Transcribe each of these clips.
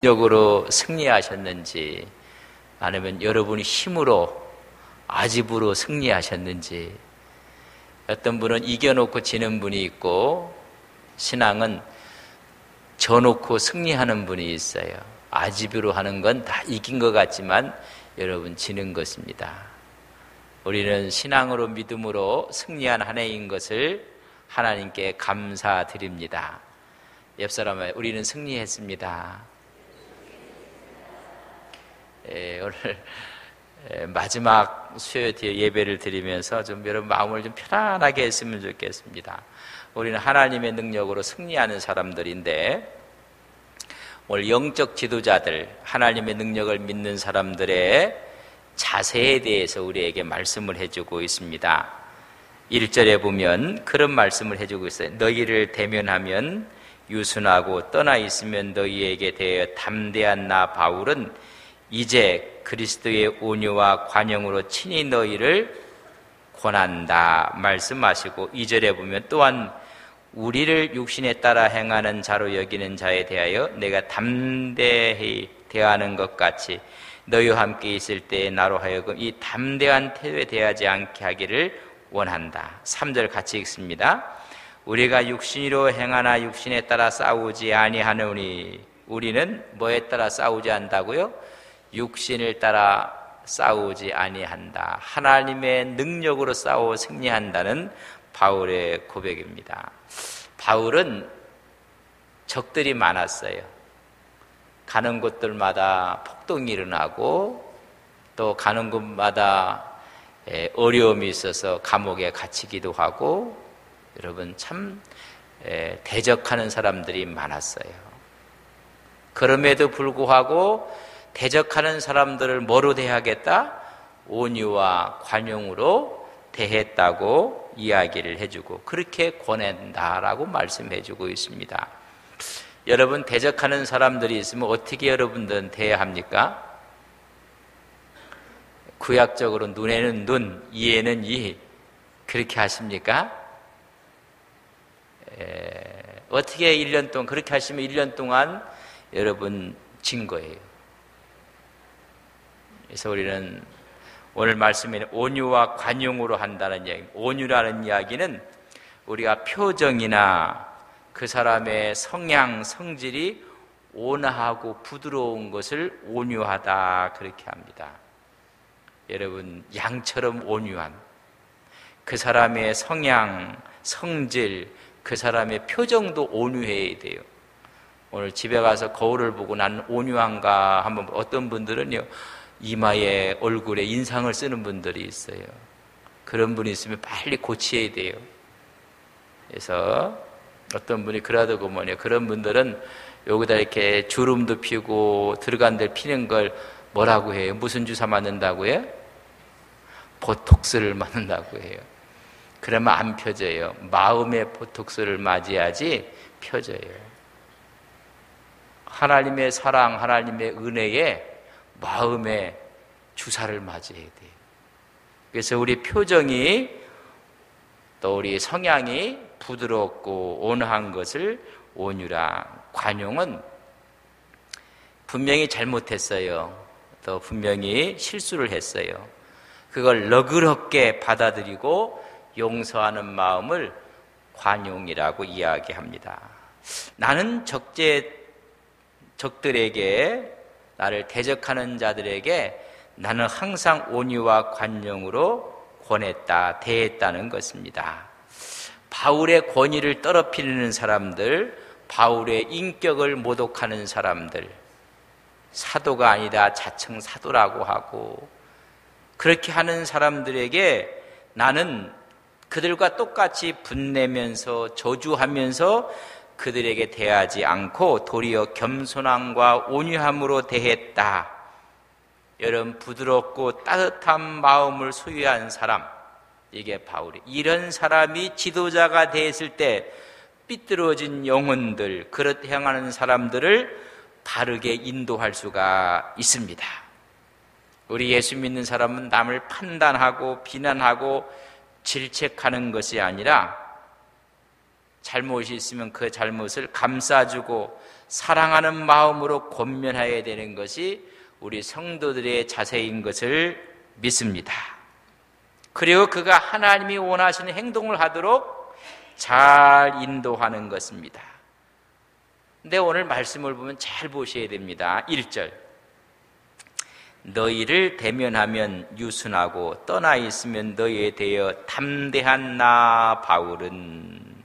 적으로 승리하셨는지, 아니면 여러분이 힘으로 아집으로 승리하셨는지. 어떤 분은 이겨놓고 지는 분이 있고, 신앙은 져놓고 승리하는 분이 있어요. 아집으로 하는 건 다 이긴 것 같지만 여러분 지는 것입니다. 우리는 신앙으로 믿음으로 승리한 한 해인 것을 하나님께 감사드립니다. 옆 사람에 우리는 승리했습니다. 오늘 마지막 수요 뒤에 예배를 드리면서 좀 여러분 마음을 좀 편안하게 했으면 좋겠습니다. 우리는 하나님의 능력으로 승리하는 사람들인데, 오늘 영적 지도자들, 하나님의 능력을 믿는 사람들의 자세에 대해서 우리에게 말씀을 해주고 있습니다. 1절에 보면 그런 말씀을 해주고 있어요. 너희를 대면하면 유순하고 떠나 있으면 너희에게 대하여 담대한 나 바울은 이제 그리스도의 온유와 관용으로 친히 너희를 권한다 말씀하시고, 2절에 보면 또한 우리를 육신에 따라 행하는 자로 여기는 자에 대하여 내가 담대히 대하는 것 같이 너희와 함께 있을 때 나로 하여금 이 담대한 태도에 대하지 않게 하기를 원한다. 3절 같이 읽습니다. 우리가 육신으로 행하나 육신에 따라 싸우지 아니하노니. 우리는 뭐에 따라 싸우지 않는다고요? 육신을 따라 싸우지 아니한다. 하나님의 능력으로 싸워 승리한다는 바울의 고백입니다. 바울은 적들이 많았어요. 가는 곳들마다 폭동이 일어나고, 또 가는 곳마다 어려움이 있어서 감옥에 갇히기도 하고, 여러분 참 대적하는 사람들이 많았어요. 그럼에도 불구하고 대적하는 사람들을 뭐로 대하겠다? 온유와 관용으로 대했다고 이야기를 해주고, 그렇게 권한다라고 말씀해주고 있습니다. 여러분, 대적하는 사람들이 있으면 어떻게 여러분들은 대해야 합니까? 구약적으로 눈에는 눈, 이에는 이, 그렇게 하십니까? 어떻게 1년 동안, 그렇게 하시면 1년 동안 여러분 진 거예요. 그래서 우리는 오늘 말씀에는 온유와 관용으로 한다는 이야기. 온유라는 이야기는 우리가 표정이나 그 사람의 성향, 성질이 온화하고 부드러운 것을 온유하다 그렇게 합니다. 여러분, 양처럼 온유한 그 사람의 성향, 성질, 그 사람의 표정도 온유해야 돼요. 오늘 집에 가서 거울을 보고 난 온유한가 한번, 어떤 분들은요 이마에 얼굴에 인상을 쓰는 분들이 있어요. 그런 분이 있으면 빨리 고쳐야 돼요. 그래서 어떤 분이 그러더고 뭐냐, 그런 분들은 여기다 이렇게 주름도 피고 들어간 데 피는 걸 뭐라고 해요? 무슨 주사 맞는다고요? 보톡스를 맞는다고 해요. 그러면 안 펴져요. 마음의 보톡스를 맞아야지 펴져요. 하나님의 사랑, 하나님의 은혜에 마음의 주사를 맞아야 돼요. 그래서 우리 표정이, 또 우리 성향이 부드럽고 온화한 것을 온유라. 관용은 분명히 잘못했어요. 또 분명히 실수를 했어요. 그걸 너그럽게 받아들이고 용서하는 마음을 관용이라고 이야기합니다. 나는 적들에게, 나를 대적하는 자들에게 나는 항상 온유와 관용으로 권했다, 대했다는 것입니다. 바울의 권위를 떨어뜨리는 사람들, 바울의 인격을 모독하는 사람들, 사도가 아니다 자称사도라고 하고, 그렇게 하는 사람들에게 나는 그들과 똑같이 분내면서 저주하면서 그들에게 대하지 않고 도리어 겸손함과 온유함으로 대했다. 여러분, 부드럽고 따뜻한 마음을 소유한 사람, 이게 바울이. 이런 사람이 지도자가 됐을 때 삐뚤어진 영혼들, 그렇게 행하는 사람들을 바르게 인도할 수가 있습니다. 우리 예수 믿는 사람은 남을 판단하고 비난하고 질책하는 것이 아니라, 잘못이 있으면 그 잘못을 감싸주고 사랑하는 마음으로 권면해야 되는 것이 우리 성도들의 자세인 것을 믿습니다. 그리고 그가 하나님이 원하시는 행동을 하도록 잘 인도하는 것입니다. 근데 오늘 말씀을 보면 잘 보셔야 됩니다. 1절, 너희를 대면하면 유순하고 떠나 있으면 너희에 대하여 담대한 나 바울은,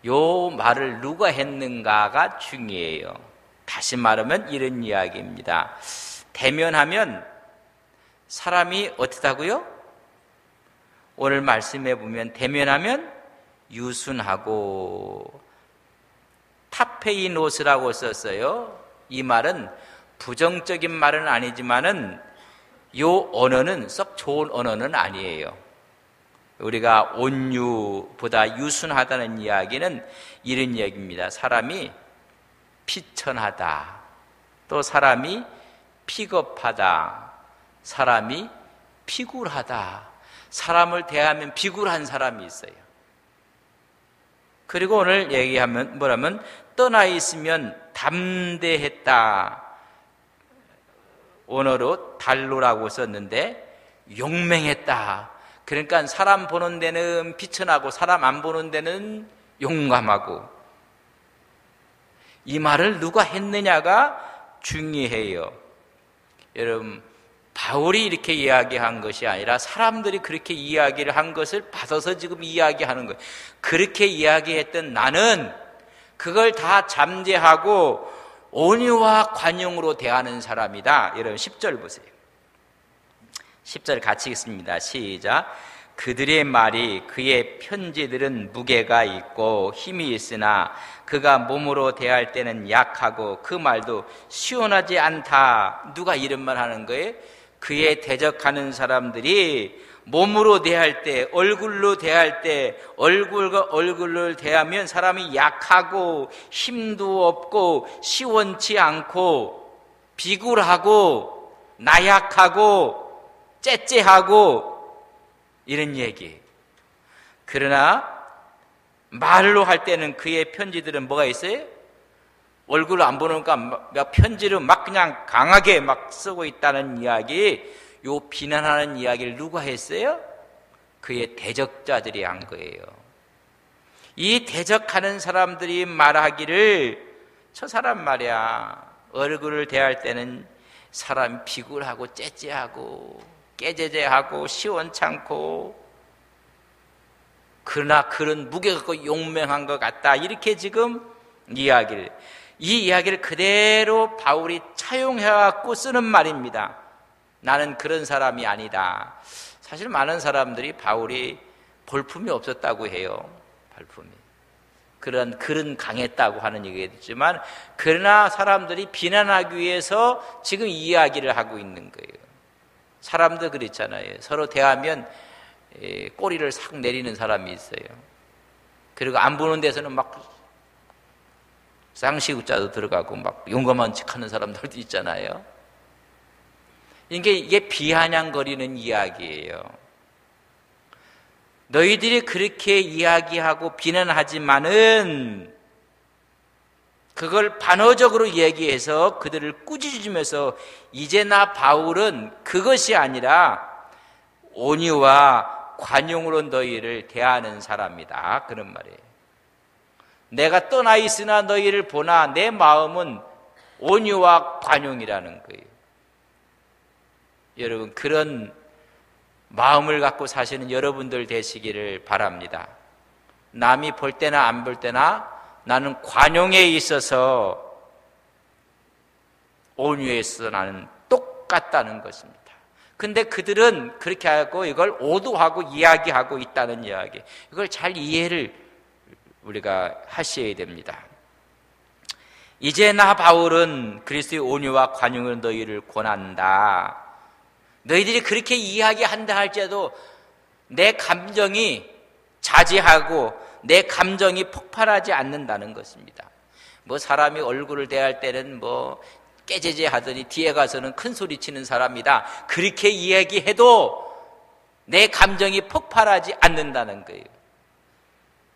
요 말을 누가 했는가가 중요해요. 다시 말하면 이런 이야기입니다. 대면하면 사람이 어떻다고요? 오늘 말씀해 보면 대면하면 유순하고, 타페이노스라고 썼어요. 이 말은 부정적인 말은 아니지만은 요 언어는 썩 좋은 언어는 아니에요. 우리가 온유보다 유순하다는 이야기는 이런 이야기입니다. 사람이 비천하다, 또 사람이 비겁하다, 사람이 비굴하다. 사람을 대하면 비굴한 사람이 있어요. 그리고 오늘 얘기하면 뭐라면 떠나 있으면 담대했다. 언어로 달로라고 썼는데 용맹했다. 그러니까 사람 보는 데는 비천하고 사람 안 보는 데는 용감하고, 이 말을 누가 했느냐가 중요해요. 여러분, 바울이 이렇게 이야기한 것이 아니라 사람들이 그렇게 이야기를 한 것을 받아서 지금 이야기하는 거예요. 그렇게 이야기했던 나는 그걸 다 잠재하고 온유와 관용으로 대하는 사람이다. 여러분 10절 보세요. 10절 같이 읽습니다. 시작. 그들의 말이, 그의 편지들은 무게가 있고 힘이 있으나 그가 몸으로 대할 때는 약하고 그 말도 시원하지 않다. 누가 이런 말 하는 거예요? 그에 대적하는 사람들이 몸으로 대할 때, 얼굴로 대할 때, 얼굴과 얼굴을 대하면 사람이 약하고 힘도 없고 시원치 않고 비굴하고 나약하고 째째하고 이런 얘기예요. 그러나 말로 할 때는 그의 편지들은 뭐가 있어요? 얼굴을 안 보니까 편지를 막 그냥 강하게 막 쓰고 있다는 이야기, 요 비난하는 이야기를 누가 했어요? 그의 대적자들이 한 거예요. 이 대적하는 사람들이 말하기를, 저 사람 말이야, 얼굴을 대할 때는 사람이 비굴하고 째째하고 깨제제하고 시원찮고, 그러나 그런 무게가 있고 용맹한 것 같다. 이렇게 지금 이 이야기를 그대로 바울이 차용해갖고 쓰는 말입니다. 나는 그런 사람이 아니다. 사실 많은 사람들이 바울이 볼품이 없었다고 해요. 볼품이. 그런 글은 강했다고 하는 얘기가 있지만, 그러나 사람들이 비난하기 위해서 지금 이야기를 하고 있는 거예요. 사람도 그렇잖아요. 서로 대하면 꼬리를 싹 내리는 사람이 있어요. 그리고 안 보는 데서는 막 쌍시구자도 들어가고 막 용감한 척하는 사람들도 있잖아요. 이게 비아냥거리는 이야기예요. 너희들이 그렇게 이야기하고 비난하지만은 그걸 반어적으로 얘기해서 그들을 꾸짖으면서, 이제 나 바울은 그것이 아니라 온유와 관용으로 너희를 대하는 사람이다. 그런 말이에요. 내가 떠나 있으나 너희를 보나 내 마음은 온유와 관용이라는 거예요. 여러분, 그런 마음을 갖고 사시는 여러분들 되시기를 바랍니다. 남이 볼 때나 안 볼 때나 나는 관용에 있어서, 온유에 있어서 나는 똑같다는 것입니다. 근데 그들은 그렇게 하고 이걸 오도하고 이야기하고 있다는 이야기, 이걸 잘 이해를 우리가 하셔야 됩니다. 이제 나 바울은 그리스도의 온유와 관용을 너희를 권한다. 너희들이 그렇게 이야기한다 할지라도 내 감정이 자제하고 내 감정이 폭발하지 않는다는 것입니다. 뭐 사람이 얼굴을 대할 때는 뭐 깨제제 하더니 뒤에 가서는 큰 소리 치는 사람이다, 그렇게 이야기해도 내 감정이 폭발하지 않는다는 거예요.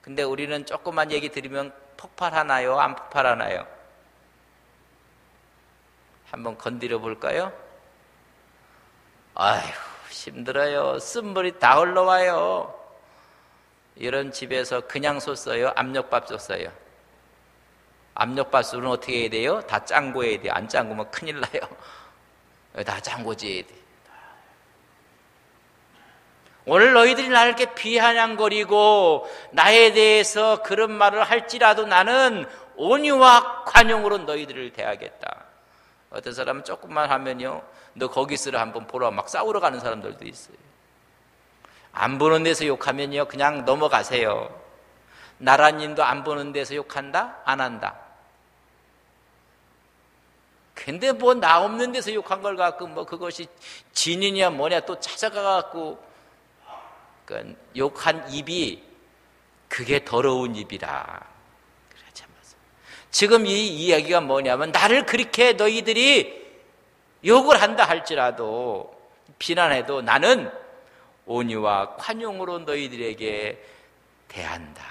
근데 우리는 조그만 얘기 들으면 폭발하나요? 안 폭발하나요? 한번 건드려 볼까요? 아휴, 힘들어요. 쓴물이 다 흘러와요. 이런 집에서 그냥 솥 써요? 압력밥솥 써요? 압력밥솥은 어떻게 해야 돼요? 다 짱고해야 돼요. 안 짱고면 큰일 나요. 다 짱고지. 오늘 너희들이 나를 이렇게 비아냥거리고 나에 대해서 그런 말을 할지라도 나는 온유와 관용으로 너희들을 대하겠다. 어떤 사람은 조금만 하면요, 너 거기 있으라 한번 보러 막 싸우러 가는 사람들도 있어요. 안 보는 데서 욕하면요 그냥 넘어가세요. 나라님도 안 보는 데서 욕한다? 안 한다? 근데 뭐 나 없는 데서 욕한 걸 갖고 뭐 그것이 진인이야 뭐냐 또 찾아가 갖고 그러니까 욕한 입이 그게 더러운 입이라. 지금 이 이야기가 뭐냐면 나를 그렇게 너희들이 욕을 한다 할지라도 비난해도 나는 온유와 관용으로 너희들에게 대한다.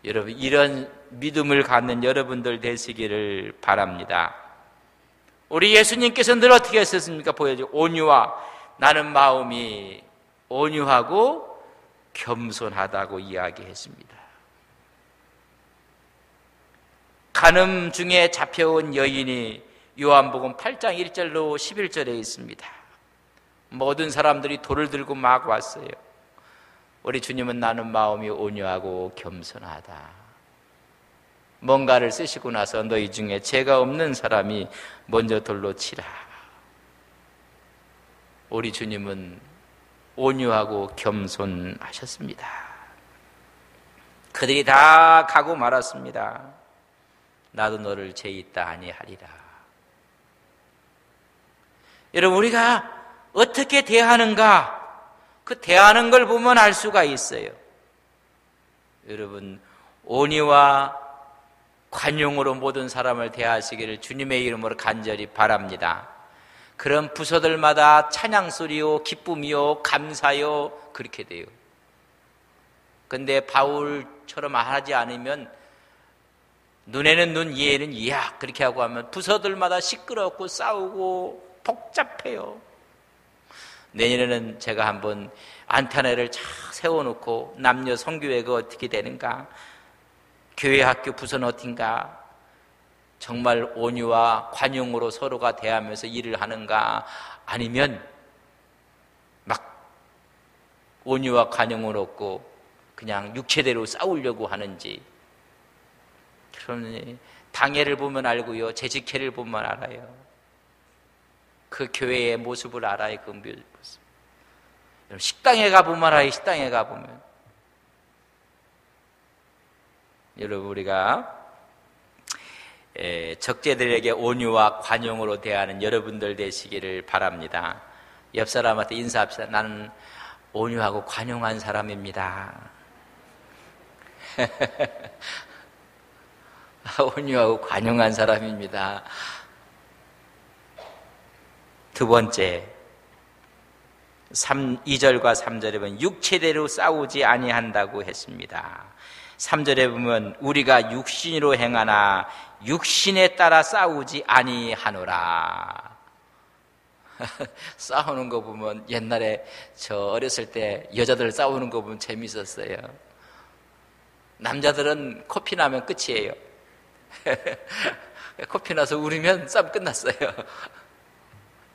여러분 이런 믿음을 갖는 여러분들 되시기를 바랍니다. 우리 예수님께서 늘 어떻게 하셨습니까? 보여줘. 온유와 나는 마음이 온유하고 겸손하다고 이야기했습니다. 간음 중에 잡혀온 여인이 요한복음 8장 1절로 11절에 있습니다. 모든 사람들이 돌을 들고 막 왔어요. 우리 주님은 나는 마음이 온유하고 겸손하다. 뭔가를 쓰시고 나서 너희 중에 죄가 없는 사람이 먼저 돌로 치라. 우리 주님은 온유하고 겸손하셨습니다. 그들이 다 가고 말았습니다. 나도 너를 죄 있다 아니하리라. 여러분 우리가 어떻게 대하는가? 그 대하는 걸 보면 알 수가 있어요. 여러분 온유와 관용으로 모든 사람을 대하시기를 주님의 이름으로 간절히 바랍니다. 그런 부서들마다 찬양소리요 기쁨이요 감사요 그렇게 돼요. 근데 바울처럼 하지 않으면 눈에는 눈, 이에는 이야 그렇게 하고 하면 부서들마다 시끄럽고 싸우고 복잡해요. 내년에는 제가 한번 안테나를 쫙 세워놓고 남녀 성교회가 어떻게 되는가, 교회 학교 부서는 어딘가, 정말 온유와 관용으로 서로가 대하면서 일을 하는가, 아니면 막 온유와 관용을 없고 그냥 육체대로 싸우려고 하는지. 그러니 당회를 보면 알고요, 재직회를 보면 알아요. 그 교회의 모습을 알아요. 그 모습. 식당에 가보면 알아요. 식당에 가보면. 여러분 우리가 적재들에게 온유와 관용으로 대하는 여러분들 되시기를 바랍니다. 옆 사람한테 인사합시다. 나는 온유하고 관용한 사람입니다. 온유하고 관용한 사람입니다. 두 번째, 2절과 3절에 보면 육체대로 싸우지 아니한다고 했습니다. 3절에 보면 우리가 육신으로 행하나 육신에 따라 싸우지 아니하노라. 싸우는 거 보면 옛날에 저 어렸을 때 여자들 싸우는 거 보면 재밌었어요. 남자들은 코피 나면 끝이에요. 코피 나서 울으면 싸움 끝났어요.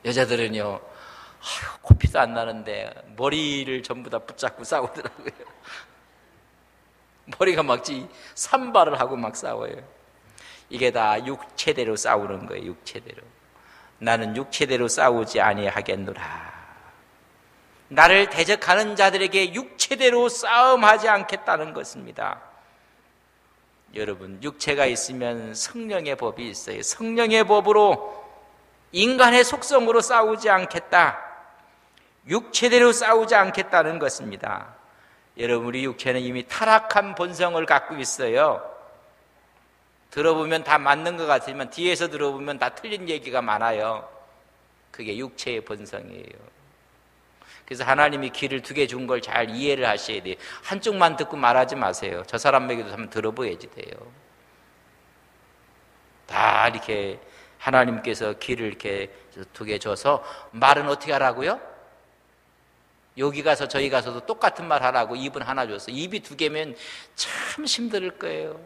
여자들은요, 코피도 안 나는데 머리를 전부 다 붙잡고 싸우더라고요. 머리가 막지 산발을 하고 막 싸워요. 이게 다 육체대로 싸우는 거예요. 육체대로. 나는 육체대로 싸우지 아니하겠노라. 나를 대적하는 자들에게 육체대로 싸움하지 않겠다는 것입니다. 여러분, 육체가 있으면 성령의 법이 있어요. 성령의 법으로 인간의 속성으로 싸우지 않겠다. 육체대로 싸우지 않겠다는 것입니다. 여러분, 우리 육체는 이미 타락한 본성을 갖고 있어요. 들어보면 다 맞는 것 같지만 뒤에서 들어보면 다 틀린 얘기가 많아요. 그게 육체의 본성이에요. 그래서 하나님이 귀를 두 개 준 걸 잘 이해를 하셔야 돼요. 한쪽만 듣고 말하지 마세요. 저 사람 얘기도 한번 들어봐야지 돼요. 다 이렇게 하나님께서 귀를 이렇게 두 개 줘서 말은 어떻게 하라고요? 여기 가서 저기 가서도 똑같은 말 하라고 입은 하나 줬어. 입이 두 개면 참 힘들 거예요.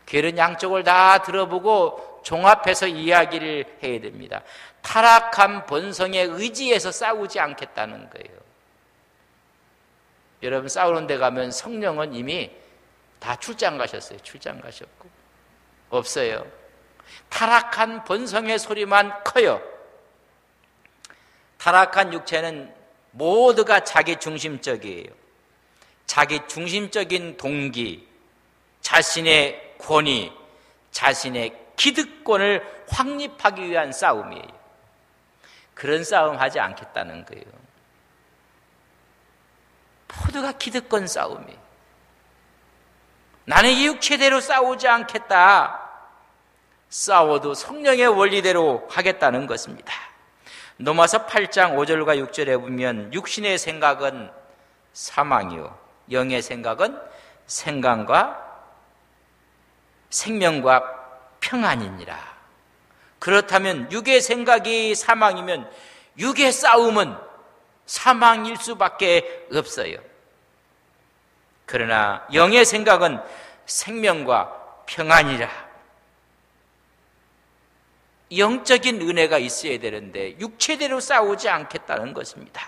귀는 양쪽을 다 들어보고 종합해서 이야기를 해야 됩니다. 타락한 본성에 의지해서 싸우지 않겠다는 거예요. 여러분 싸우는 데 가면 성령은 이미 다 출장 가셨어요. 출장 가셨고 없어요. 타락한 본성의 소리만 커요. 타락한 육체는 모두가 자기 중심적이에요. 자기 중심적인 동기, 자신의 권위, 자신의 기득권을 확립하기 위한 싸움이에요. 그런 싸움 하지 않겠다는 거예요. 모두가 기득권 싸움이에요. 나는 이 육체대로 싸우지 않겠다. 싸워도 성령의 원리대로 하겠다는 것입니다. 로마서 8장 5절과 6절에 보면 육신의 생각은 사망이요 영의 생각은 생명과 평안이니라. 그렇다면 육의 생각이 사망이면 육의 싸움은 사망일 수밖에 없어요. 그러나 영의 생각은 생명과 평안이라. 영적인 은혜가 있어야 되는데 육체대로 싸우지 않겠다는 것입니다.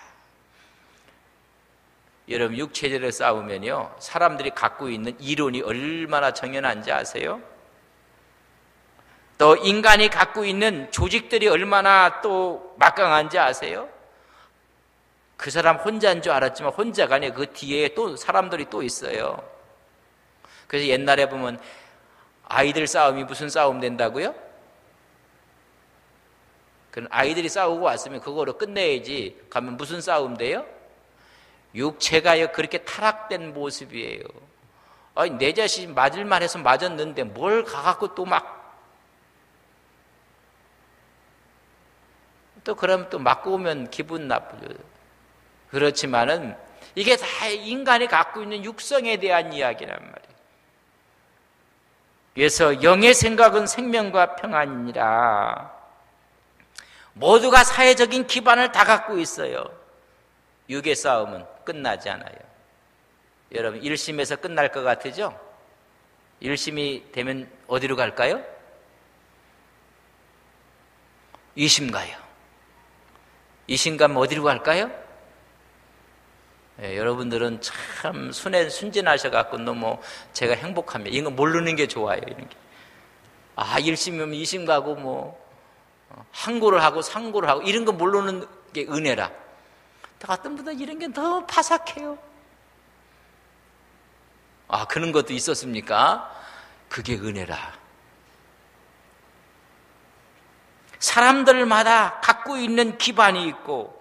여러분 육체대로 싸우면요 사람들이 갖고 있는 이론이 얼마나 정연한지 아세요? 또 인간이 갖고 있는 조직들이 얼마나 또 막강한지 아세요? 그 사람 혼자인 줄 알았지만 혼자가 아니에요. 그 뒤에 또 사람들이 또 있어요. 그래서 옛날에 보면 아이들 싸움이 무슨 싸움 된다고요? 그럼 아이들이 싸우고 왔으면 그거로 끝내야지. 가면 무슨 싸움 돼요? 육체가 그렇게 타락된 모습이에요. 아니, 내 자신 맞을만 해서 맞았는데 뭘 가갖고 또 그러면 또 맞고 오면 기분 나쁘죠. 그렇지만은 이게 다 인간이 갖고 있는 육성에 대한 이야기란 말이에요. 그래서 영의 생각은 생명과 평안이니라. 모두가 사회적인 기반을 다 갖고 있어요. 육의 싸움은 끝나지 않아요. 여러분 1심에서 끝날 것 같으죠? 1심이 되면 어디로 갈까요? 2심 가요. 2심 가면 어디로 갈까요? 여러분들은 참 순진하셔갖고 너무 제가 행복합니다. 이거 모르는 게 좋아요. 이런 게. 1심이면 2심 가고 항고를 하고 상고를 하고 이런 거 모르는 게 은혜라. 어떤 분은 이런 게 너무 파삭해요. 그런 것도 있었습니까? 그게 은혜라. 사람들마다 갖고 있는 기반이 있고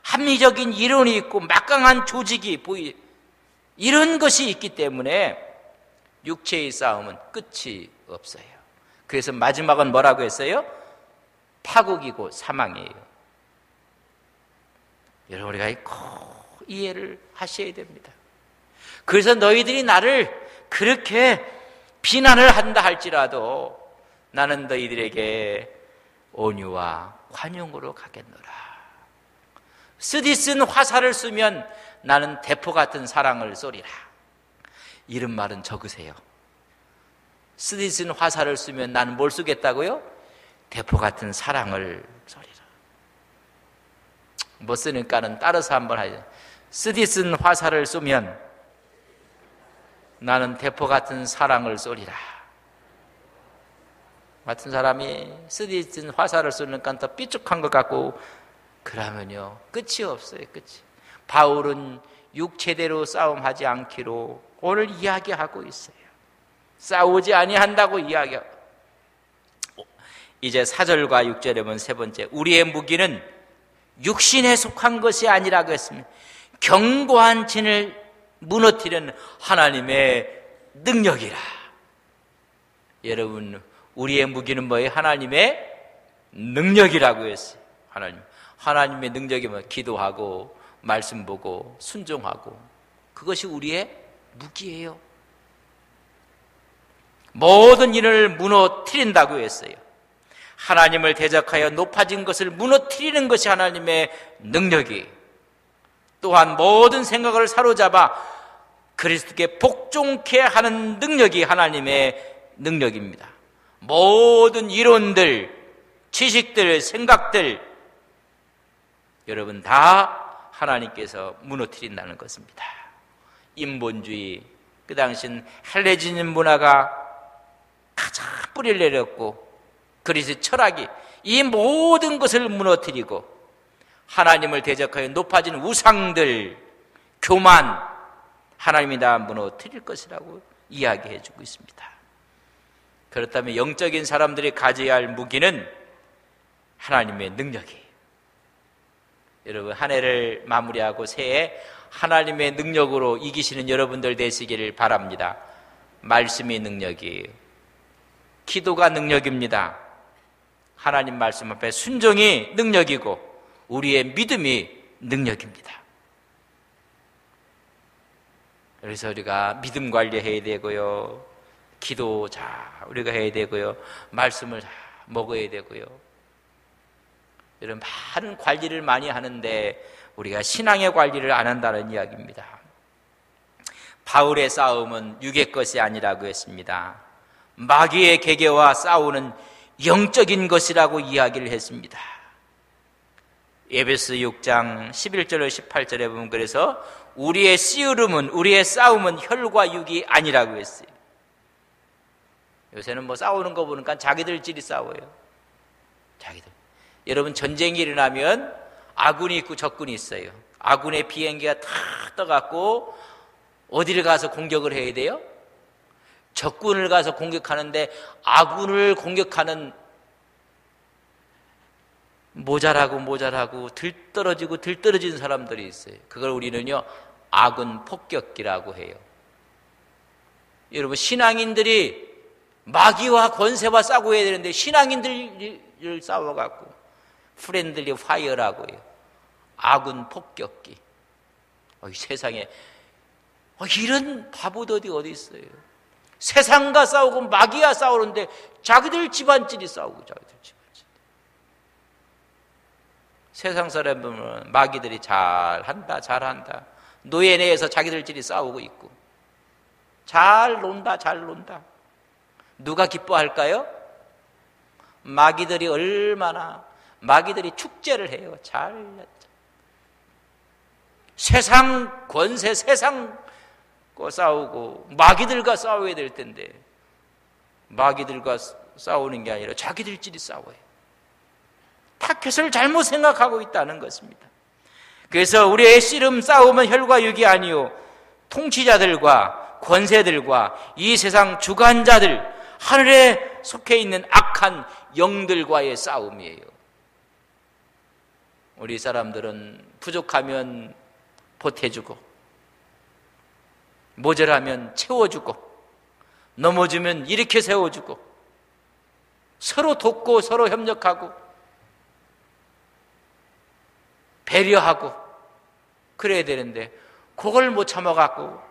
합리적인 이론이 있고 막강한 조직이 이런 것이 있기 때문에 육체의 싸움은 끝이 없어요. 그래서 마지막은 뭐라고 했어요? 파국이고 사망이에요. 여러분 우리가 꼭 이해를 하셔야 됩니다. 그래서 너희들이 나를 그렇게 비난을 한다 할지라도 나는 너희들에게 온유와 관용으로 가겠노라. 쓰디쓴 화살을 쏘면 나는 대포 같은 사랑을 쏘리라. 이런 말은 적으세요. 쓰디쓴 화살을 쏘면 나는 뭘 쏘겠다고요? 대포 같은 사랑을 쏘리라. 못 쓰니까는 따라서 한번 하죠. 쓰디쓴 화살을 쏘면 나는 대포 같은 사랑을 쏘리라. 같은 사람이 쓰디쓴 화살을 쏘니까 더 삐죽한 것 같고 그러면요 끝이 없어요. 끝이. 바울은 육체대로 싸움하지 않기로 오늘 이야기하고 있어요. 싸우지 아니한다고 이야기하고 이제 4절과 6절에 보면 세 번째 우리의 무기는 육신에 속한 것이 아니라고 했습니다. 견고한 진을 무너뜨리는 하나님의 능력이라. 여러분 우리의 무기는 뭐예요? 하나님의 능력이라고 했어요. 하나님의 능력이 뭐 기도하고 말씀 보고 순종하고 그것이 우리의 무기예요. 모든 일을 무너뜨린다고 했어요. 하나님을 대적하여 높아진 것을 무너뜨리는 것이 하나님의 능력이, 또한 모든 생각을 사로잡아 그리스도께 복종케 하는 능력이 하나님의 능력입니다. 모든 이론들, 지식들, 생각들, 여러분 다 하나님께서 무너뜨린다는 것입니다. 인본주의, 그 당시엔 헬레니즘 문화가 가장 뿌리를 내렸고, 그리스도의 철학이 이 모든 것을 무너뜨리고 하나님을 대적하여 높아진 우상들, 교만, 하나님이 다 무너뜨릴 것이라고 이야기해 주고 있습니다. 그렇다면 영적인 사람들이 가져야 할 무기는 하나님의 능력이에요. 여러분, 한 해를 마무리하고 새해 하나님의 능력으로 이기시는 여러분들 되시기를 바랍니다. 말씀이 능력이에요. 기도가 능력입니다. 하나님 말씀 앞에 순종이 능력이고 우리의 믿음이 능력입니다. 그래서 우리가 믿음 관리해야 되고요, 기도 우리가 해야 되고요, 말씀을 먹어야 되고요. 이런 많은 관리를 많이 하는데 우리가 신앙의 관리를 안 한다는 이야기입니다. 바울의 싸움은 육의 것이 아니라고 했습니다. 마귀의 계계와 싸우는 영적인 것이라고 이야기를 했습니다. 에베소 6장 11절 18절에 보면 그래서 우리의 씨름은, 우리의 싸움은 혈과 육이 아니라고 했어요. 요새는 뭐 싸우는 거 보니까 자기들끼리 싸워요. 자기들. 여러분, 전쟁이 일어나면 아군이 있고 적군이 있어요. 아군의 비행기가 탁 떠갖고 어디를 가서 공격을 해야 돼요? 적군을 가서 공격하는데 아군을 공격하는 모자라고 들떨어지는 사람들이 있어요. 그걸 우리는요, 아군 폭격기라고 해요. 여러분, 신앙인들이 마귀와 권세와 싸고 해야 되는데 신앙인들을 싸워갖고 프렌들리 파이어라고 해요. 아군 폭격기. 세상에 이런 바보들이 어디 있어요? 세상과 싸우고 마귀와 싸우는데 자기들 집안끼리 싸우고 자기들 집안끼리. 세상 사람들은 마귀들이 잘한다. 노예 내에서 자기들끼리 싸우고 있고 잘 논다. 누가 기뻐할까요? 마귀들이 축제를 해요. 세상 권세, 세상과 싸우고 마귀들과 싸워야 될 텐데 마귀들과 싸우는 게 아니라 자기들끼리 싸워요. 타켓을 잘못 생각하고 있다는 것입니다. 그래서 우리의 씨름 싸움은 혈과 육이 아니요 통치자들과 권세들과 이 세상 주관자들, 하늘에 속해 있는 악한 영들과의 싸움이에요. 우리 사람들은 부족하면 보태주고 모자라면 채워주고 넘어지면 일으켜 세워주고 서로 돕고 서로 협력하고 배려하고 그래야 되는데 그걸 못 참아갖고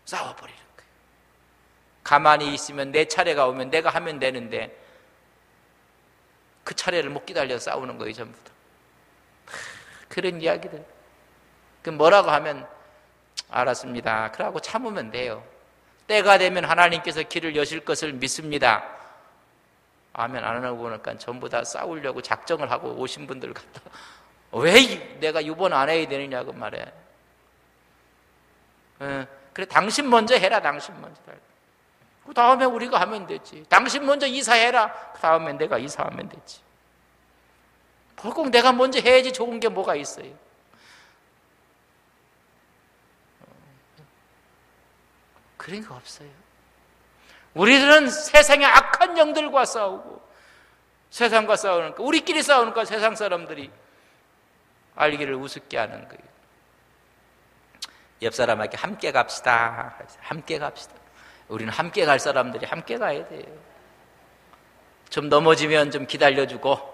싸워버리는 거예요. 가만히 있으면 내 차례가 오면 내가 하면 되는데 그 차례를 못 기다려 싸우는 거예요. 전부 다 그런 이야기들. 그 뭐라고 하면 알았습니다, 그러고 참으면 돼요. 때가 되면 하나님께서 길을 여실 것을 믿습니다. 아멘 안 하고 보니까 전부 다 싸우려고 작정을 하고 오신 분들 같다. 왜 내가 이번 안 해야 되느냐고 말해. 그래, 당신 먼저 해라. 당신 먼저 해라. 그 다음에 우리가 하면 되지. 당신 먼저 이사해라. 그 다음에 내가 이사하면 되지. 꼭 내가 먼저 해야지 좋은 게 뭐가 있어요. 그런 거 없어요. 우리들은 세상의 악한 영들과 싸우고 세상과 싸우니까, 우리끼리 싸우니까 세상 사람들이 알기를 우습게 하는 거예요. 옆 사람에게 함께 갑시다. 함께 갑시다. 우리는 함께 갈 사람들이 함께 가야 돼요. 좀 넘어지면 좀 기다려주고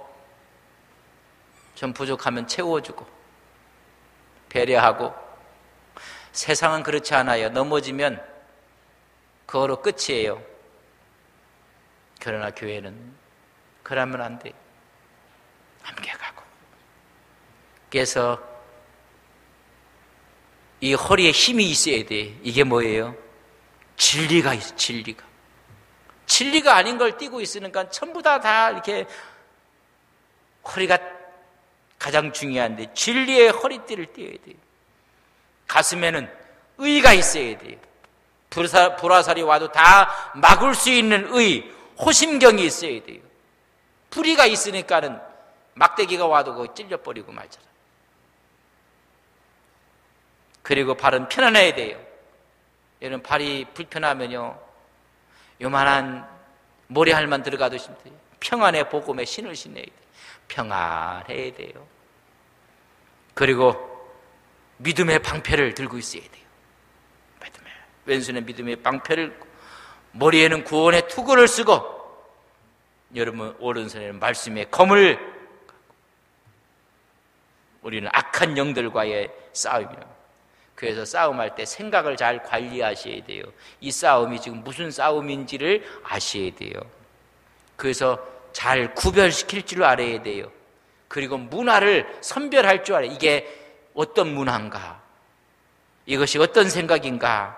좀 부족하면 채워주고 배려하고. 세상은 그렇지 않아요. 넘어지면 그거로 끝이에요. 그러나 교회는 그러면 안 돼. 함께 가고. 그래서 이 허리에 힘이 있어야 돼. 이게 뭐예요? 진리가 있어, 진리가. 진리가 아닌 걸 띠고 있으니까 전부 다 이렇게 허리가 가장 중요한데 진리의 허리띠를 띠어야 돼요. 가슴에는 의가 있어야 돼요. 불화살이 와도 다 막을 수 있는 의, 호심경이 있어야 돼요. 불의가 있으니까는 막대기가 와도 그거 찔려버리고 말잖아. 그리고 발은 편안해야 돼요. 여러분 발이 불편하면요 요만한 모래알만 들어가도 힘들어요. 평안의 복음의 신을 신어야 돼요. 평안해야 돼요. 그리고 믿음의 방패를 들고 있어야 돼요. 왼손에 믿음의 방패를, 머리에는 구원의 투구를 쓰고, 여러분 오른손에는 말씀의 검을, 우리는 악한 영들과의 싸움이에요. 그래서 싸움할 때 생각을 잘 관리하셔야 돼요. 이 싸움이 지금 무슨 싸움인지를 아셔야 돼요. 그래서 잘 구별시킬 줄 알아야 돼요. 그리고 문화를 선별할 줄 알아요. 이게 어떤 문화인가? 이것이 어떤 생각인가?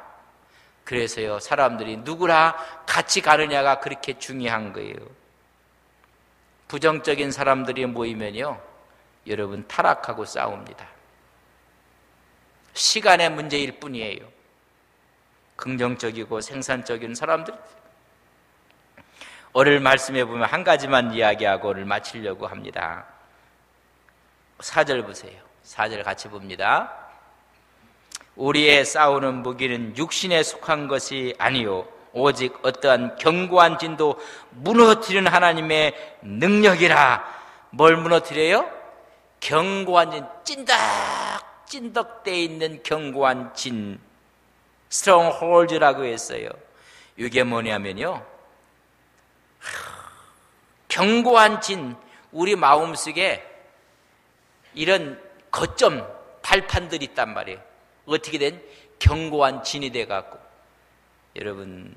그래서요, 사람들이 누구랑 같이 가느냐가 그렇게 중요한 거예요. 부정적인 사람들이 모이면요, 여러분 타락하고 싸웁니다. 시간의 문제일 뿐이에요. 긍정적이고 생산적인 사람들, 오늘 말씀해 보면 한 가지만 이야기하고 오늘 마치려고 합니다. 4절 보세요. 4절 같이 봅니다. 우리의 싸우는 무기는 육신에 속한 것이 아니요 오직 어떠한 견고한 진도 무너뜨리는 하나님의 능력이라. 뭘 무너뜨려요? 견고한 진, 찐덕되어 있는 견고한 진, 스트롱홀드라고 했어요. 이게 뭐냐면요, 견고한 진, 우리 마음속에 이런 거점 발판들이 있단 말이에요. 어떻게 된? 견고한 진이 돼갖고, 여러분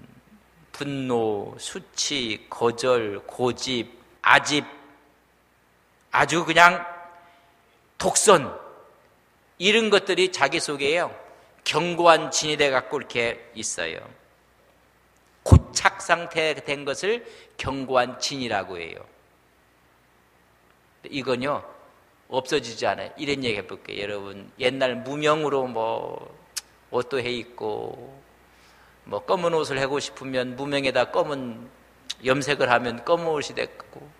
분노, 수치, 거절, 고집, 아집, 아주 그냥 독선, 이런 것들이 자기 속에요 견고한 진이 돼갖고 이렇게 있어요. 고착 상태가 된 것을 견고한 진이라고 해요. 이건요 없어지지 않아요. 이런 얘기 해볼게요. 여러분 옛날 무명으로 뭐 옷도 해 입고 뭐 검은 옷을 하고 싶으면 무명에다 검은 염색을 하면 검은 옷이 됐고,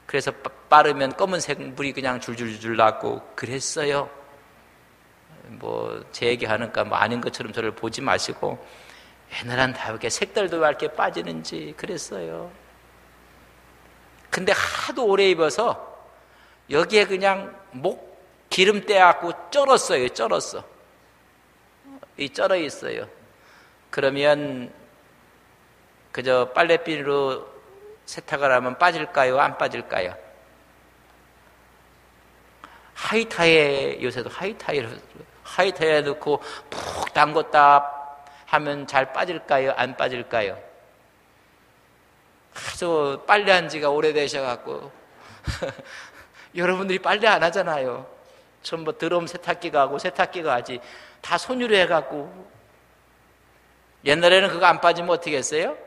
그래서 빠르면 검은색 물이 그냥 줄줄줄 났고 그랬어요. 뭐 제 얘기하니까 뭐 아닌 것처럼 저를 보지 마시고, 옛날엔 다 이렇게 색깔도 왜 이렇게 빠지는지 그랬어요. 근데 하도 오래 입어서 여기에 그냥 목 기름 떼갖고 쩔었어요. 쩔었어. 이 쩔어 있어요. 그러면 그저 빨래비누로 세탁을 하면 빠질까요? 안 빠질까요? 하이타이에, 요새도 하이타이에 넣고 푹 담궜다 하면 잘 빠질까요? 안 빠질까요? 아주 빨래한 지가 오래되셔갖고 여러분들이 빨래 안 하잖아요. 전부 드럼 세탁기가 하고 세탁기가 하지, 다 손으로 해갖고. 옛날에는 그거 안 빠지면 어떻게 했어요?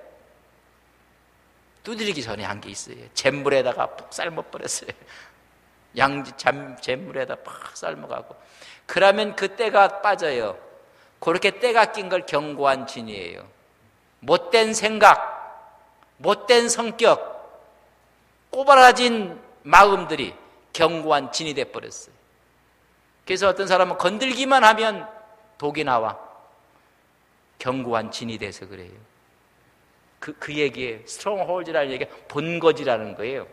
두드리기 전에 한 게 있어요. 잿물에다가 푹 삶아버렸어요. 양지 잿물에다 팍 삶아가고. 그러면 그 때가 빠져요. 그렇게 때가 낀 걸 견고한 진이에요. 못된 생각, 못된 성격, 꼬바라진 마음들이 견고한 진이 돼버렸어요. 그래서 어떤 사람은 건들기만 하면 독이 나와. 견고한 진이 돼서 그래요. 그 얘기에 스트롱홀드라는 얘기가 본거지라는 거예요.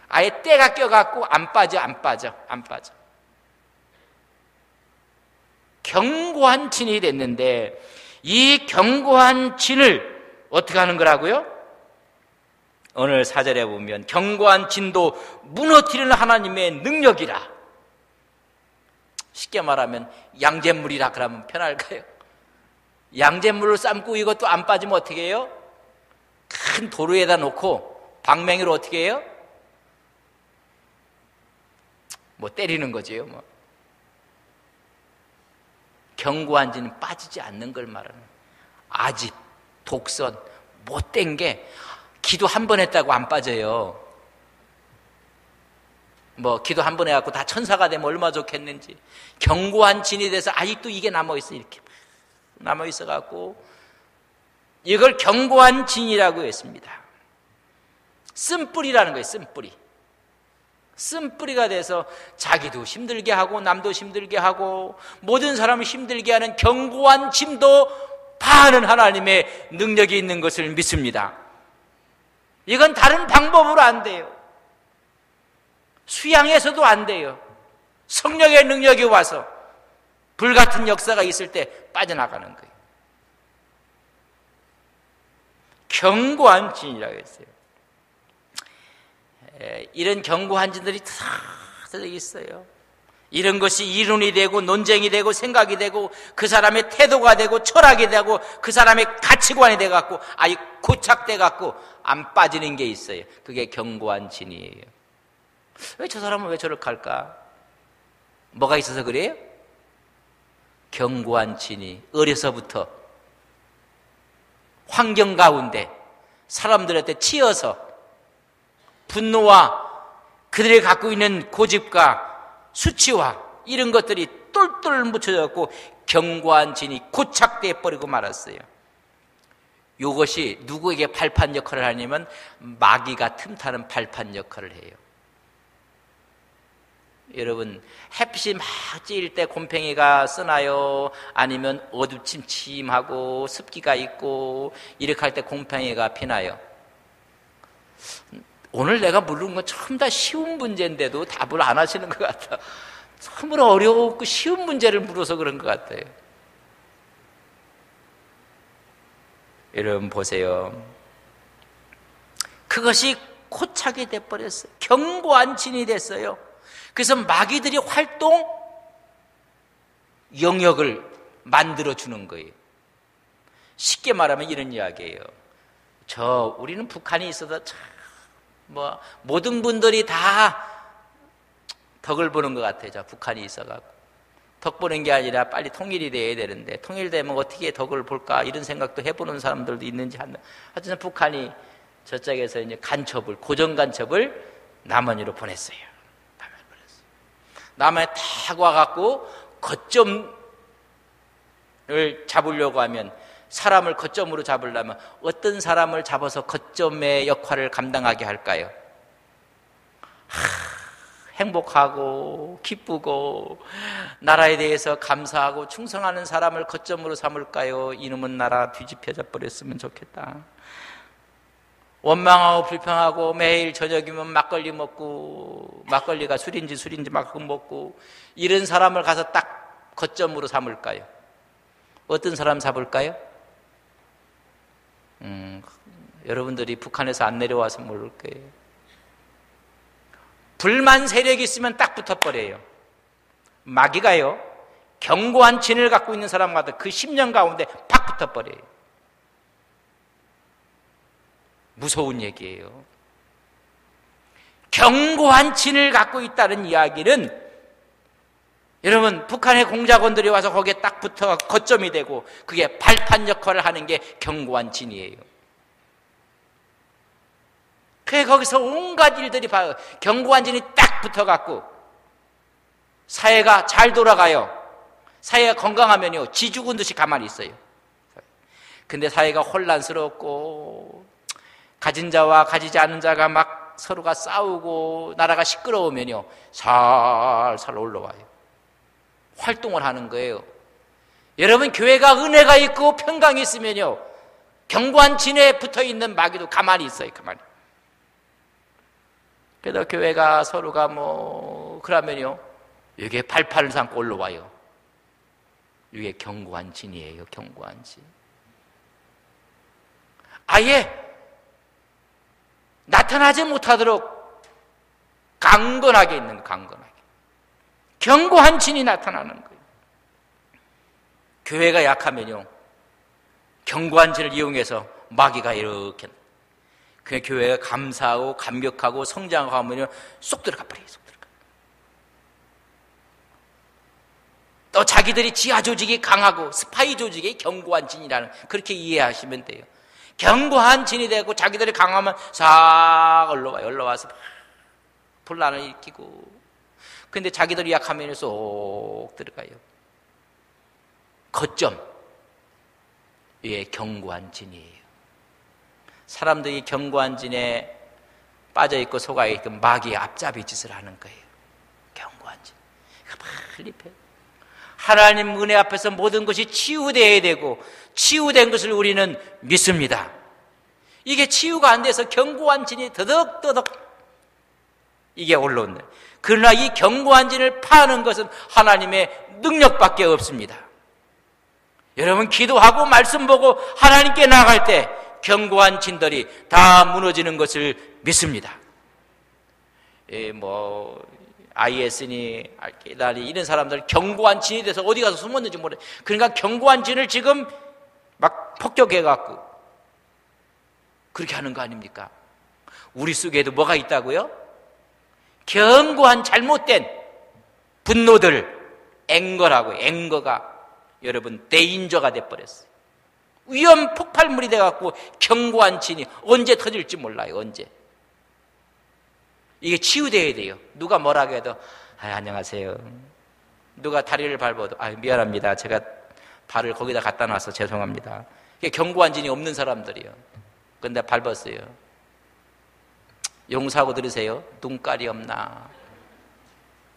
아예 때가 껴갖고 안 빠져. 견고한 진이 됐는데, 이 견고한 진을 어떻게 하는 거라고요? 오늘 4절에 보면 견고한 진도 무너뜨리는 하나님의 능력이라. 쉽게 말하면 양잿물이라 그러면 편할까요? 양잿물을 삶고 이것도 안 빠지면 어떻게 해요? 큰 도로에다 놓고 방맹이로 어떻게 해요? 뭐 때리는 거지요. 뭐. 견고한 진은 빠지지 않는 걸 말하는 거예요. 아집, 독선, 못된 게 기도 한 번 했다고 안 빠져요. 뭐 기도 한 번 해갖고 다 천사가 되면 얼마나 좋겠는지. 견고한 진이 돼서 아직도 이게 남아있어. 이렇게 남아있어갖고 이걸 견고한 진이라고 했습니다. 쓴뿌리라는 거예요. 쓴뿌리. 쓴뿌리가 돼서 자기도 힘들게 하고 남도 힘들게 하고 모든 사람을 힘들게 하는 견고한 짐도 파하는 하나님의 능력이 있는 것을 믿습니다. 이건 다른 방법으로 안 돼요. 수양에서도 안 돼요. 성령의 능력이 와서 불같은 역사가 있을 때 빠져나가는 거예요. 견고한 진이라고 했어요. 이런 견고한 진들이 다 있어요. 이런 것이 이론이 되고 논쟁이 되고 생각이 되고 그 사람의 태도가 되고 철학이 되고 그 사람의 가치관이 돼갖고 아예 고착돼갖고 안 빠지는 게 있어요. 그게 견고한 진이에요. 왜 저 사람은 왜 저렇게 할까? 뭐가 있어서 그래요? 견고한 진이 어려서부터 환경 가운데 사람들한테 치여서 분노와 그들이 갖고 있는 고집과 수치와 이런 것들이 똘똘 묻혀졌고 견고한 진이 고착돼 버리고 말았어요. 이것이 누구에게 발판 역할을 하냐면 마귀가 틈타는 발판 역할을 해요. 여러분 햇빛이 막 찌일 때 곰팡이가 쓰나요? 아니면 어두침침하고 습기가 있고 이렇게 할 때 곰팡이가 피나요? 오늘 내가 물은 건 전부 다 쉬운 문제인데도 답을 안 하시는 것 같아. 참으로 어렵고 쉬운 문제를 물어서 그런 것 같아요. 여러분 보세요. 그것이 고착이 돼버렸어요. 견고한 진이 됐어요. 그래서 마귀들이 활동 영역을 만들어주는 거예요. 쉽게 말하면 이런 이야기예요. 우리는 북한이 있어도 참 모든 분들이 다 덕을 보는 것 같아요. 북한이 있어갖고 덕 보는 게 아니라 빨리 통일이 돼야 되는데 통일되면 어떻게 덕을 볼까 이런 생각도 해보는 사람들도 있는지 하여튼 북한이 저쪽에서 이제 고정 간첩을 남한으로 보냈어요. 남한에 탁 와갖고 거점을 잡으려고 하면 사람을 거점으로 잡으려면 어떤 사람을 잡아서 거점의 역할을 감당하게 할까요? 행복하고 기쁘고 나라에 대해서 감사하고 충성하는 사람을 거점으로 삼을까요? 이놈은 나라 뒤집혀져 버렸으면 좋겠다. 원망하고 불평하고 매일 저녁이면 막걸리 먹고 막걸리가 술인지 막 먹고 이런 사람을 가서 딱 거점으로 삼을까요? 어떤 사람 잡을까요? 여러분들이 북한에서 안 내려와서 모를 거예요. 불만 세력이 있으면 딱 붙어버려요. 마귀가요 견고한 진을 갖고 있는 사람마다 그 10년 가운데 팍 붙어버려요. 무서운 얘기예요. 견고한 진을 갖고 있다는 이야기는 여러분 북한의 공작원들이 와서 거기에 딱 붙어 거점이 되고 그게 발판 역할을 하는 게 견고한 진이에요. 그래 거기서 온갖 일들이 견고한 진이 딱 붙어갖고 사회가 잘 돌아가요. 사회가 건강하면요 지 죽은 듯이 가만히 있어요. 근데 사회가 혼란스럽고 가진 자와 가지지 않은 자가 막 서로가 싸우고 나라가 시끄러우면요 살살 올라와요. 활동을 하는 거예요. 여러분 교회가 은혜가 있고 평강이 있으면요 견고한 진에 붙어있는 마귀도 가만히 있어요. 가만히. 그래도 교회가 서로가 그러면요 이게 발판을 삼고 올라와요. 이게 견고한 진이에요. 견고한 진. 아예 나타나지 못하도록 강건하게 있는 강건하게 견고한 진이 나타나는 거예요. 교회가 약하면요 견고한 진을 이용해서 마귀가 이렇게 그 교회가 감사하고 감격하고 성장하고 하면 쏙 들어가 버려요. 쏙 들어가. 또 자기들이 지하 조직이 강하고 스파이 조직이 견고한 진이라는 그렇게 이해하시면 돼요. 견고한 진이 되고 자기들이 강하면 싹 올라와서 분란을 일으키고, 근데 자기들이 약하면 쏙 들어가요. 거점, 예, 견고한 진이에요. 사람들이 견고한 진에 빠져있고 속아있고 마귀의 앞잡이 짓을 하는 거예요. 견고한 진. 빨리 패. 하나님 은혜 앞에서 모든 것이 치유되어야 되고 치유된 것을 우리는 믿습니다. 이게 치유가 안 돼서 견고한 진이 더덕더덕 이게 올라온다. 그러나 이 견고한 진을 파는 것은 하나님의 능력밖에 없습니다. 여러분 기도하고 말씀 보고 하나님께 나아갈 때 견고한 진들이 다 무너지는 것을 믿습니다. IS니 알게다니 이런 사람들 견고한 진이 돼서 어디 가서 숨었는지 모르겠어요. 그러니까 견고한 진을 지금 막 폭격해갖고 그렇게 하는 거 아닙니까? 우리 속에도 뭐가 있다고요? 견고한 잘못된 분노들, 앵거가 여러분 대인저가 돼버렸어요. 위험 폭발물이 돼갖고 견고한 진이 언제 터질지 몰라요. 언제. 이게 치유돼야 돼요. 누가 뭐라고 해도 안녕하세요. 누가 다리를 밟아도 미안합니다. 제가 발을 거기다 갖다 놔서 죄송합니다. 이게 견고한 진이 없는 사람들이요. 근데 밟았어요. 용서하고 들으세요. 눈깔이 없나.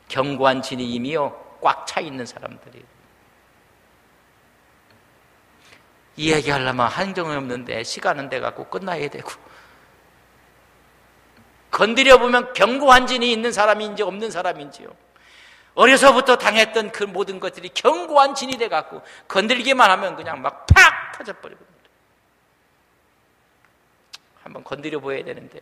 견고한 진이 이미요 꽉 차 있는 사람들이에요. 이 얘기하려면 한정이 없는데 시간은 돼갖고 끝나야 되고, 건드려보면 견고한 진이 있는 사람인지 없는 사람인지요. 어려서부터 당했던 그 모든 것들이 견고한 진이 돼갖고 건드리기만 하면 그냥 막 팍 터져버리고, 한번 건드려 보여야 되는데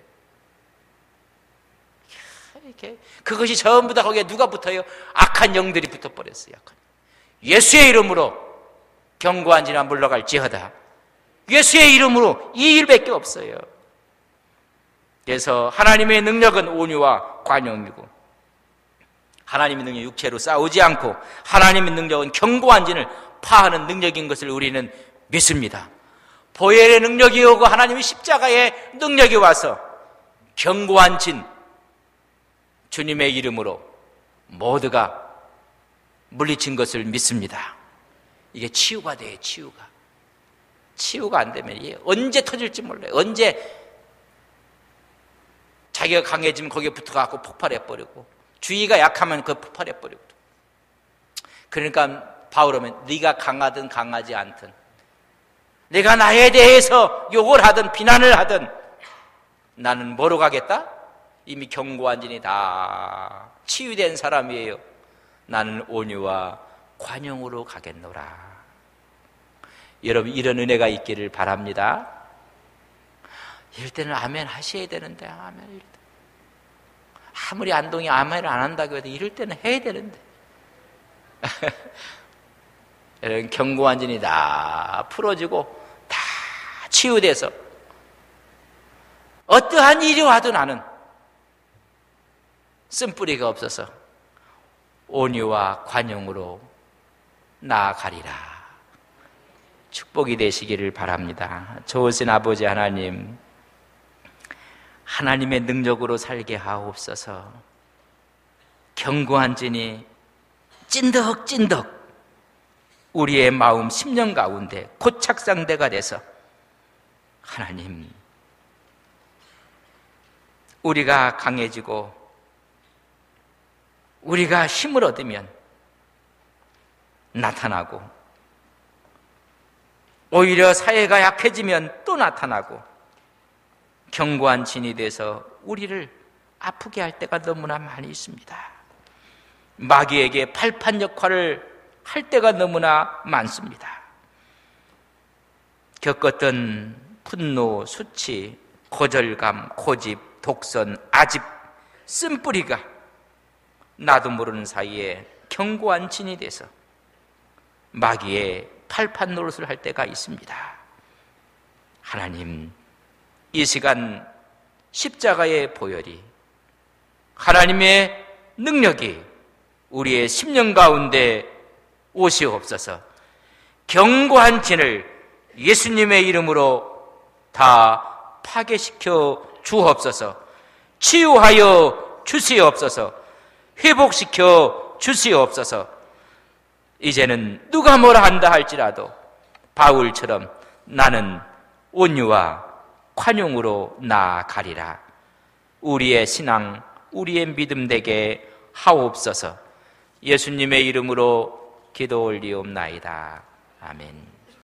이렇게 그것이 전부 다 거기에 누가 붙어요? 악한 영들이 붙어버렸어요. 예수의 이름으로 견고한 진아 물러갈지어다. 예수의 이름으로 이 일밖에 없어요. 그래서 하나님의 능력은 온유와 관용이고, 하나님의 능력 육체로 싸우지 않고 하나님의 능력은 견고한 진을 파하는 능력인 것을 우리는 믿습니다. 보혈의 능력이 오고 하나님의 십자가의 능력이 와서 견고한 진, 주님의 이름으로 모두가 물리친 것을 믿습니다. 이게 치유가 돼요. 치유가 안 되면 이게 언제 터질지 몰라요. 언제 자기가 강해지면 거기에 붙어갖고 폭발해버리고, 주의가 약하면 그 폭발해버리고. 그러니까 바울은 네가 강하든 강하지 않든, 내가 나에 대해서 욕을 하든 비난을 하든 나는 뭐로 가겠다? 이미 견고한 진이 다 치유된 사람이에요. 나는 온유와 관용으로 가겠노라. 여러분 이런 은혜가 있기를 바랍니다. 이럴 때는 아멘 하셔야 되는데, 아멘 이럴 때. 아무리 안동이 아멘을 안 한다고 해도 이럴 때는 해야 되는데. 여러분 견고한 진이 다 풀어지고 다 치유돼서 어떠한 일이 와도 나는 쓴뿌리가 없어서 온유와 관용으로 나아가리라. 축복이 되시기를 바랍니다. 좋으신 아버지 하나님, 하나님의 능력으로 살게 하옵소서. 견고한 진이 찐덕찐덕 우리의 마음 심령 가운데 고착상대가 돼서 하나님, 우리가 강해지고 우리가 힘을 얻으면 나타나고, 오히려 사회가 약해지면 또 나타나고, 견고한 진이 돼서 우리를 아프게 할 때가 너무나 많이 있습니다. 마귀에게 발판 역할을 할 때가 너무나 많습니다. 겪었던 분노, 수치, 거절감, 고집, 독선, 아집, 쓴뿌리가 나도 모르는 사이에 견고한 진이 돼서 마귀의 팔판 노릇을 할 때가 있습니다. 하나님, 이 시간 십자가의 보혈이, 하나님의 능력이 우리의 심령 가운데 오시옵소서. 견고한 진을 예수님의 이름으로 다 파괴시켜 주옵소서. 치유하여 주시옵소서. 회복시켜 주시옵소서. 이제는 누가 뭐라 한다 할지라도 바울처럼 나는 온유와宽용으로 나아가리라. 우리의 신앙, 우리의 믿음 되게 하옵소서. 예수님의 이름으로 기도 올리옵나이다. 아멘.